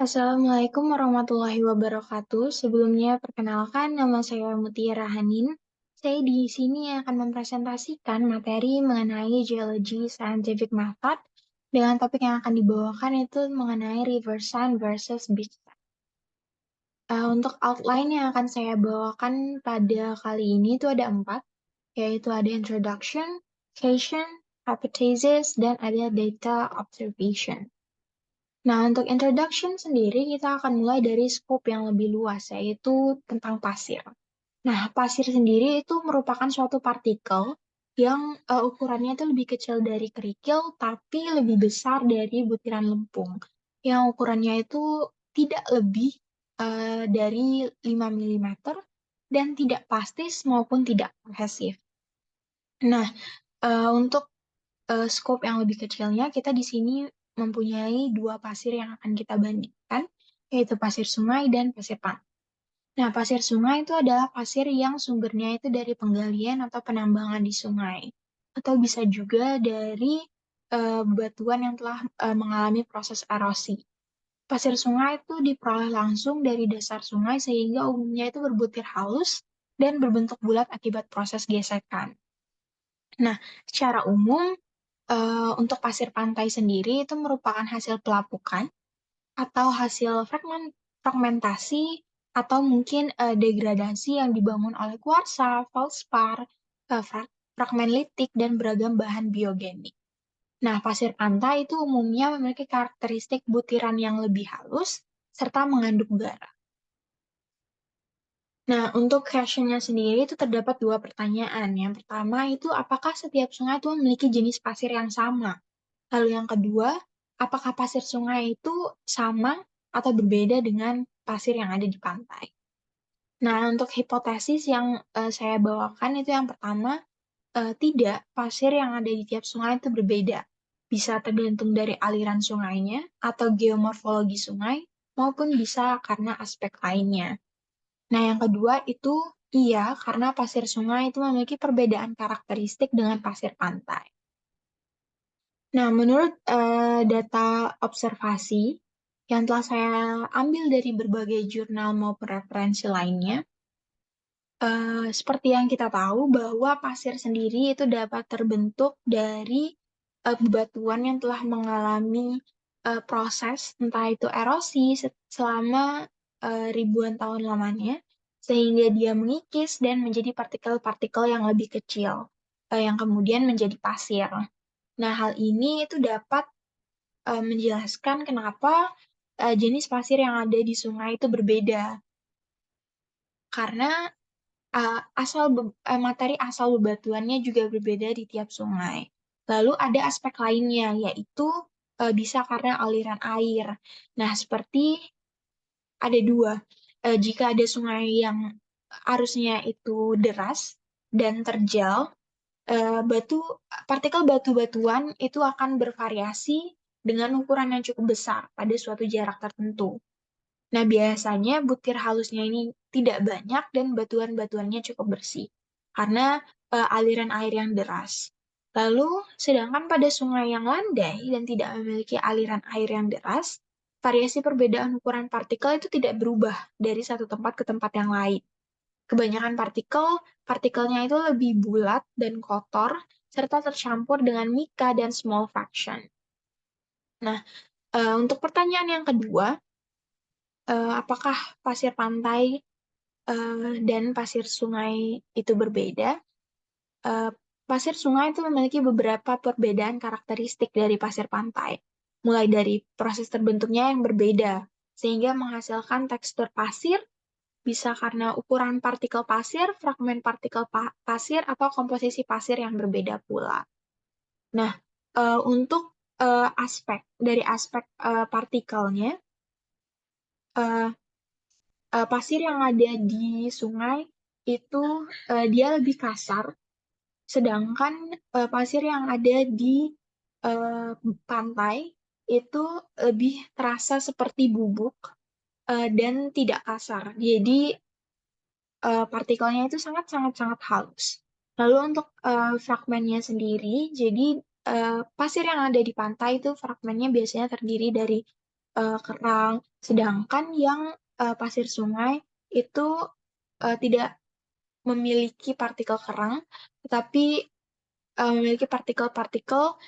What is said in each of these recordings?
Assalamualaikum warahmatullahi wabarakatuh. Sebelumnya, perkenalkan nama saya Mutiara Hanin. Saya di sini akan mempresentasikan materi mengenai geology scientific method dengan topik yang akan dibawakan itu mengenai river sand versus beach sand. Untuk outline yang akan saya bawakan pada kali ini itu ada 4, yaitu ada introduction, cation, hypothesis, dan ada data observation. Nah, untuk introduction sendiri, kita akan mulai dari scope yang lebih luas, yaitu tentang pasir. Nah, pasir sendiri itu merupakan suatu partikel yang ukurannya itu lebih kecil dari kerikil, tapi lebih besar dari butiran lempung, yang ukurannya itu tidak lebih dari 5 milimeter dan tidak plastis maupun tidak adhesif. Nah, untuk scope yang lebih kecilnya, kita di sini mempunyai dua pasir yang akan kita bandingkan, yaitu pasir sungai dan pasir pantai. Nah, pasir sungai itu adalah pasir yang sumbernya itu dari penggalian atau penambangan di sungai, atau bisa juga dari batuan yang telah mengalami proses erosi. Pasir sungai itu diperoleh langsung dari dasar sungai sehingga umumnya itu berbutir halus dan berbentuk bulat akibat proses gesekan. Nah, secara umum untuk pasir pantai sendiri itu merupakan hasil pelapukan atau hasil fragmentasi atau mungkin degradasi yang dibangun oleh kuarsa, feldspar, fragmen litik, dan beragam bahan biogenik. Nah, pasir pantai itu umumnya memiliki karakteristik butiran yang lebih halus serta mengandung garam. Nah, untuk questionnya sendiri itu terdapat dua pertanyaan. Yang pertama itu apakah setiap sungai itu memiliki jenis pasir yang sama? Lalu yang kedua, apakah pasir sungai itu sama atau berbeda dengan pasir yang ada di pantai? Nah, untuk hipotesis yang saya bawakan itu yang pertama, tidak, pasir yang ada di tiap sungai itu berbeda. Bisa tergantung dari aliran sungainya atau geomorfologi sungai, maupun bisa karena aspek lainnya. Nah, yang kedua itu iya, karena pasir sungai itu memiliki perbedaan karakteristik dengan pasir pantai. Nah, menurut data observasi yang telah saya ambil dari berbagai jurnal maupun referensi lainnya, seperti yang kita tahu bahwa pasir sendiri itu dapat terbentuk dari bebatuan yang telah mengalami proses, entah itu erosi selama ribuan tahun lamanya, sehingga dia mengikis dan menjadi partikel-partikel yang lebih kecil, yang kemudian menjadi pasir. Nah, hal ini itu dapat menjelaskan kenapa jenis pasir yang ada di sungai itu berbeda. Karena materi asal bebatuannya juga berbeda di tiap sungai. Lalu ada aspek lainnya, yaitu bisa karena aliran air. Nah, seperti ada dua. Jika ada sungai yang arusnya itu deras dan terjal, eh, batu partikel batu-batuan itu akan bervariasi dengan ukuran yang cukup besar pada suatu jarak tertentu. Nah, biasanya butir halusnya ini tidak banyak dan batuan-batuannya cukup bersih karena aliran air yang deras. Lalu, sedangkan pada sungai yang landai dan tidak memiliki aliran air yang deras, variasi perbedaan ukuran partikel itu tidak berubah dari satu tempat ke tempat yang lain. Kebanyakan partikelnya itu lebih bulat dan kotor, serta tercampur dengan mika dan small fraction. Nah, untuk pertanyaan yang kedua, apakah pasir pantai dan pasir sungai itu berbeda? Eh, Pasir sungai itu memiliki beberapa perbedaan karakteristik dari pasir pantai, mulai dari proses terbentuknya yang berbeda, sehingga menghasilkan tekstur pasir bisa karena ukuran partikel pasir, fragmen partikel pasir, atau komposisi pasir yang berbeda pula. Nah, untuk aspek partikelnya, eh, pasir yang ada di sungai itu dia lebih kasar, sedangkan pasir yang ada di eh, pantai itu lebih terasa seperti bubuk dan tidak kasar. Jadi partikelnya itu sangat-sangat-sangat halus. Lalu untuk fragmennya sendiri, jadi pasir yang ada di pantai itu fragmennya biasanya terdiri dari kerang. Sedangkan yang pasir sungai itu tidak memiliki partikel kerang, tetapi memiliki partikel-partikel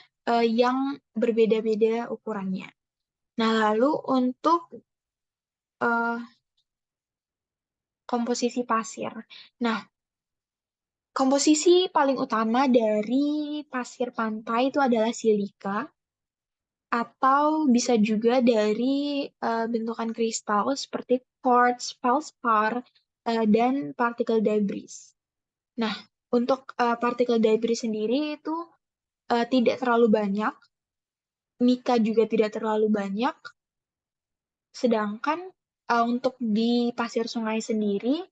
yang berbeda-beda ukurannya. Nah, lalu untuk eh, komposisi pasir. Nah, komposisi paling utama dari pasir pantai itu adalah silika, atau bisa juga dari bentukan kristal seperti quartz, feldspar, dan partikel debris. Nah, untuk partikel debris sendiri itu tidak terlalu banyak, mika juga tidak terlalu banyak, sedangkan untuk di pasir sungai sendiri,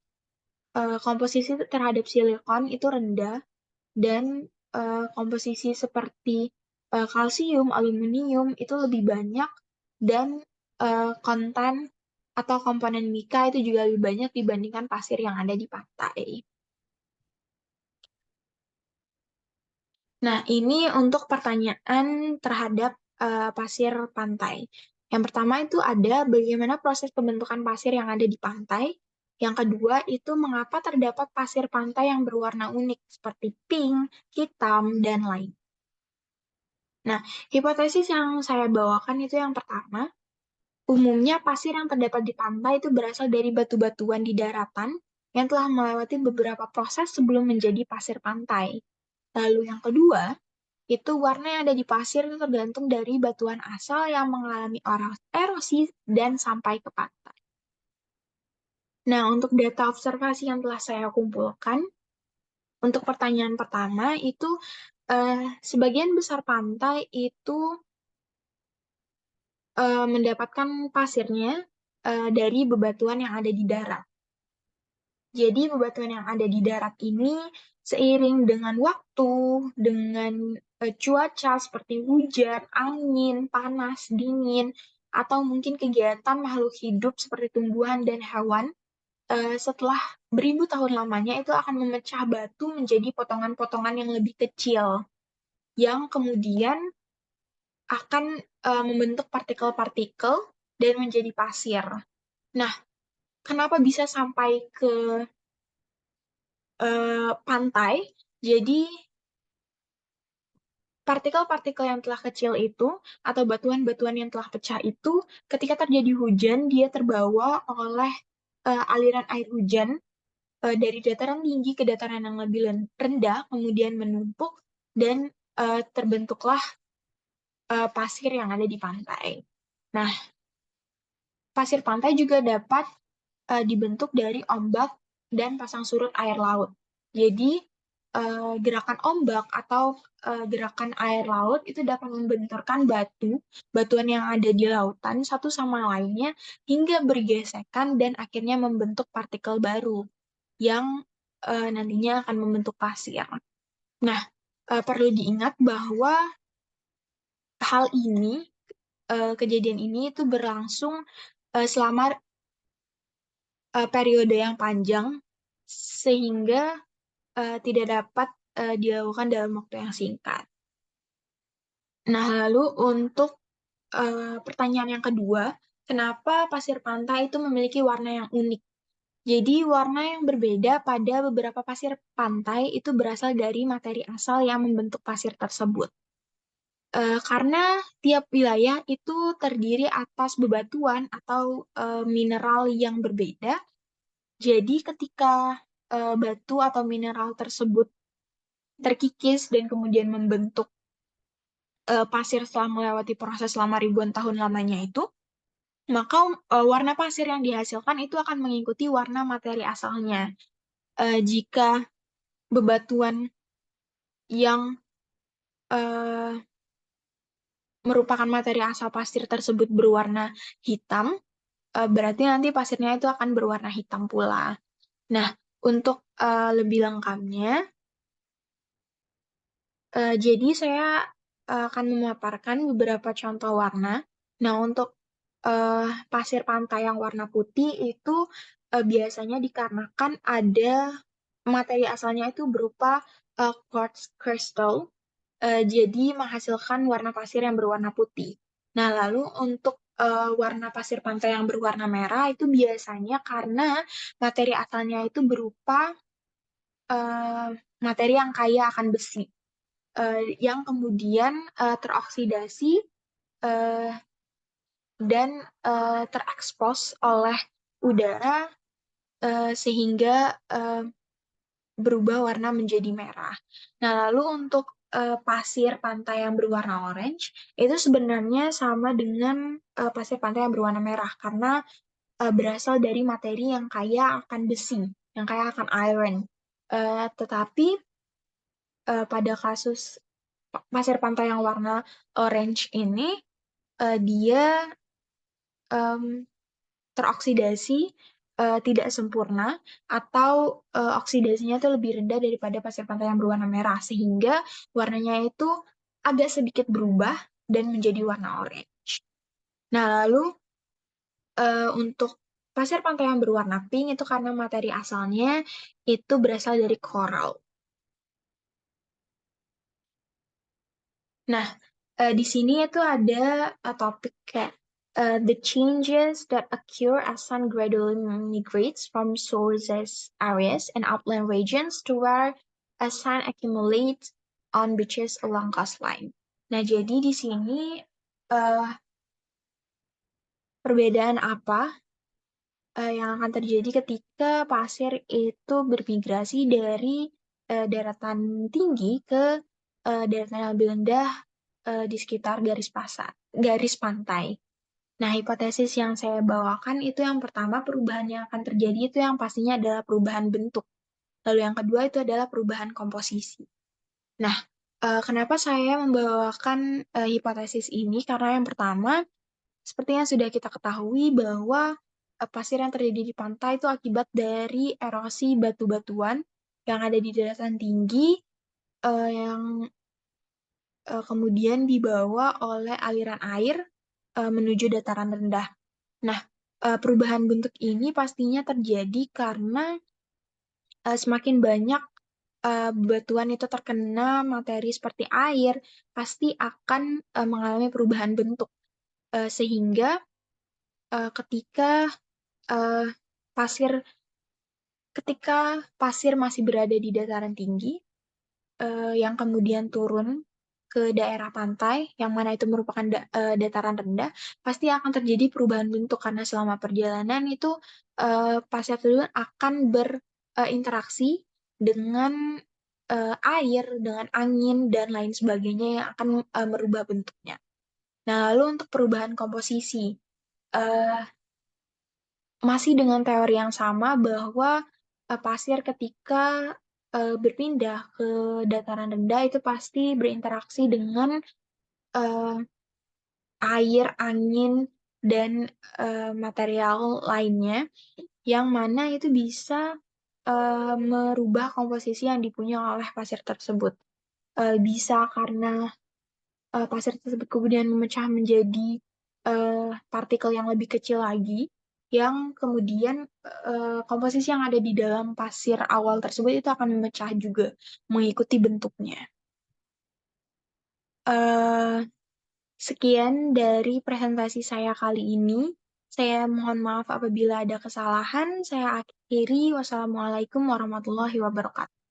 komposisi terhadap silikon itu rendah, dan komposisi seperti kalsium, aluminium itu lebih banyak, dan konten atau komponen mika itu juga lebih banyak dibandingkan pasir yang ada di pantai. Nah, ini untuk pertanyaan terhadap pasir pantai. Yang pertama itu ada bagaimana proses pembentukan pasir yang ada di pantai. Yang kedua itu mengapa terdapat pasir pantai yang berwarna unik seperti pink, hitam, dan lain. Nah, hipotesis yang saya bawakan itu yang pertama, umumnya pasir yang terdapat di pantai itu berasal dari batu-batuan di daratan yang telah melewati beberapa proses sebelum menjadi pasir pantai. Lalu yang kedua, itu warna yang ada di pasir itu tergantung dari batuan asal yang mengalami erosi dan sampai ke pantai. Nah, untuk data observasi yang telah saya kumpulkan, untuk pertanyaan pertama itu sebagian besar pantai itu mendapatkan pasirnya dari bebatuan yang ada di darat. Jadi bebatuan yang ada di darat ini seiring dengan waktu, dengan cuaca seperti hujan, angin, panas, dingin, atau mungkin kegiatan makhluk hidup seperti tumbuhan dan hewan, setelah beribu tahun lamanya itu akan memecah batu menjadi potongan-potongan yang lebih kecil, yang kemudian akan membentuk partikel-partikel dan menjadi pasir. Nah, kenapa bisa sampai ke pantai? Jadi, partikel-partikel yang telah kecil itu, atau batuan-batuan yang telah pecah itu, ketika terjadi hujan, dia terbawa oleh aliran air hujan dari dataran tinggi ke dataran yang lebih rendah, kemudian menumpuk, dan terbentuklah pasir yang ada di pantai. Nah, pasir pantai juga dapat dibentuk dari ombak dan pasang surut air laut. Jadi, gerakan ombak atau gerakan air laut itu dapat membenturkan batuan yang ada di lautan satu sama lainnya hingga bergesekan dan akhirnya membentuk partikel baru yang nantinya akan membentuk pasir. Nah, perlu diingat bahwa hal ini, kejadian ini itu berlangsung selama periode yang panjang sehingga tidak dapat dilakukan dalam waktu yang singkat. Nah, lalu untuk pertanyaan yang kedua, kenapa pasir pantai itu memiliki warna yang unik? Jadi, warna yang berbeda pada beberapa pasir pantai itu berasal dari materi asal yang membentuk pasir tersebut. Karena tiap wilayah itu terdiri atas bebatuan atau mineral yang berbeda, jadi ketika batu atau mineral tersebut terkikis dan kemudian membentuk pasir setelah melewati proses selama ribuan tahun lamanya itu, maka warna pasir yang dihasilkan itu akan mengikuti warna materi asalnya. Jika bebatuan yang eh, merupakan materi asal pasir tersebut berwarna hitam, berarti nanti pasirnya itu akan berwarna hitam pula. Nah, untuk lebih lengkapnya, jadi saya akan memaparkan beberapa contoh warna. Nah, untuk pasir pantai yang warna putih itu biasanya dikarenakan ada materi asalnya itu berupa quartz crystal, jadi menghasilkan warna pasir yang berwarna putih. Nah, lalu untuk warna pasir pantai yang berwarna merah itu biasanya karena materi asalnya itu berupa eh, materi yang kaya akan besi, yang kemudian teroksidasi eh, dan terekspos oleh udara sehingga berubah warna menjadi merah. Nah, lalu untuk pasir pantai yang berwarna orange itu sebenarnya sama dengan pasir pantai yang berwarna merah karena berasal dari materi yang kaya akan besi, yang kaya akan iron. Tetapi pada kasus pasir pantai yang warna orange ini, dia em, teroksidasi tidak sempurna atau oksidasinya itu lebih rendah daripada pasir pantai yang berwarna merah sehingga warnanya itu agak sedikit berubah dan menjadi warna orange. Nah, lalu untuk pasir pantai yang berwarna pink itu karena materi asalnya itu berasal dari coral. Nah, di sini itu ada topik kayak the changes that occur as sun gradually migrates from sources areas and upland regions to where a sun accumulates on beaches along coastline. Nah, jadi di sini eh, perbedaan apa yang akan terjadi ketika pasir itu bermigrasi dari daratan tinggi ke daratan yang lebih rendah di sekitar garis pantai. Nah, hipotesis yang saya bawakan itu yang pertama perubahan yang akan terjadi itu yang pastinya adalah perubahan bentuk. Lalu yang kedua itu adalah perubahan komposisi. Nah, kenapa saya membawakan hipotesis ini? Karena yang pertama, seperti yang sudah kita ketahui bahwa pasir yang terjadi di pantai itu akibat dari erosi batu-batuan yang ada di daratan tinggi yang kemudian dibawa oleh aliran air menuju dataran rendah. Nah, perubahan bentuk ini pastinya terjadi karena semakin banyak batuan itu terkena materi seperti air, pasti akan mengalami perubahan bentuk. Sehingga ketika eh, pasir ketika pasir masih berada di dataran tinggi, yang kemudian turun ke daerah pantai, yang mana itu merupakan dataran rendah, pasti akan terjadi perubahan bentuk karena selama perjalanan itu pasir tersebut akan berinteraksi dengan air, dengan angin, dan lain sebagainya yang akan merubah bentuknya. Nah, lalu untuk perubahan komposisi, eh, masih dengan teori yang sama bahwa pasir ketika berpindah ke dataran rendah itu pasti berinteraksi dengan eh, air, angin, dan material lainnya yang mana itu bisa merubah komposisi yang dipunya oleh pasir tersebut. Bisa karena pasir tersebut kemudian memecah menjadi partikel yang lebih kecil lagi, yang kemudian komposisi yang ada di dalam pasir awal tersebut itu akan memecah juga mengikuti bentuknya. Eh, Sekian dari presentasi saya kali ini. Saya mohon maaf apabila ada kesalahan. Saya akhiri. Wassalamualaikum warahmatullahi wabarakatuh.